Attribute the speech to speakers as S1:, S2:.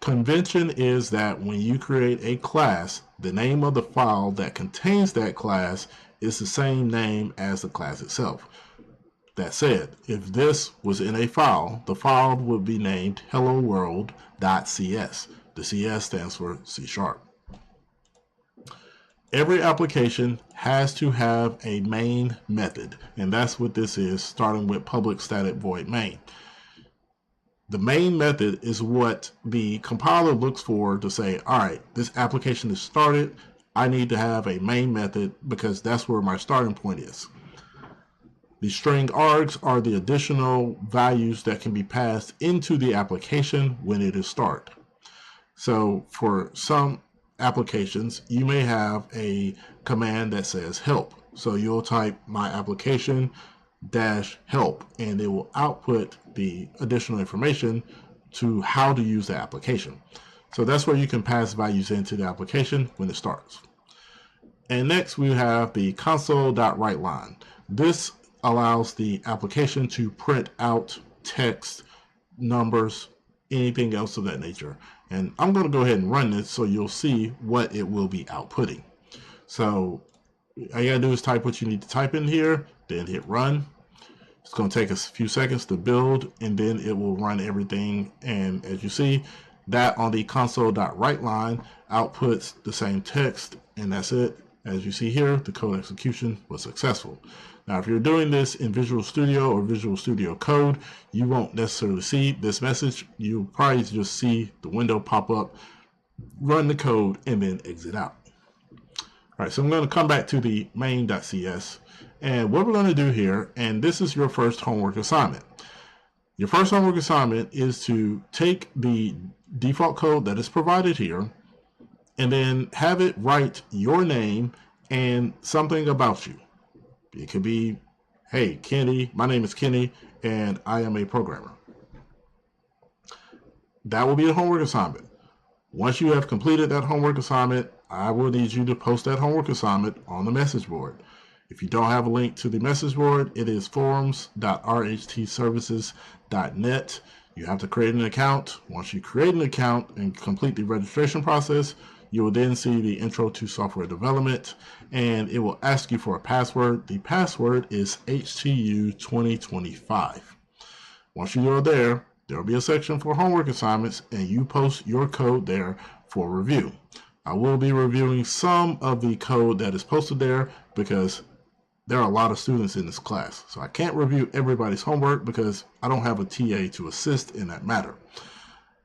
S1: Convention is that when you create a class, the name of the file that contains that class is the same name as the class itself. That said, if this was in a file, the file would be named helloworld.cs. The CS stands for C#. Every application has to have a main method, and that's what this is, starting with public static void main. The main method is what the compiler looks for to say, all right, this application is started. I need to have a main method because that's where my starting point is. The string args are the additional values that can be passed into the application when it is started. So for some applications, you may have a command that says help. So you'll type my application -help, and it will output the additional information to how to use the application. So that's where you can pass values into the application when it starts. And next we have the console.writeLine. This allows the application to print out text, numbers, anything else of that nature. And I'm going to go ahead and run this so you'll see what it will be outputting. So all you gotta do is type what you need to type in here, then hit run. It's going to take us a few seconds to build, and then it will run everything. And as you see, that on the console.writeLine outputs the same text, and that's it. As you see here, the code execution was successful. Now, if you're doing this in Visual Studio or Visual Studio Code, you won't necessarily see this message. You'll probably just see the window pop up, run the code, and then exit out. All right, so I'm going to come back to the main.cs, and what we're going to do here, and this is your first homework assignment. Your first homework assignment is to take the default code that is provided here and then have it write your name and something about you. It could be, hey, Kenny, my name is Kenny, and I am a programmer. That will be the homework assignment. Once you have completed that homework assignment, I will need you to post that homework assignment on the message board. If you don't have a link to the message board, it is forums.rhtservices.net. You have to create an account. Once you create an account and complete the registration process, you will then see the Intro to Software Development, and it will ask you for a password. The password is HTU2025. Once you are there, there will be a section for homework assignments, and you post your code there for review. I will be reviewing some of the code that is posted there because there are a lot of students in this class. So I can't review everybody's homework because I don't have a TA to assist in that matter.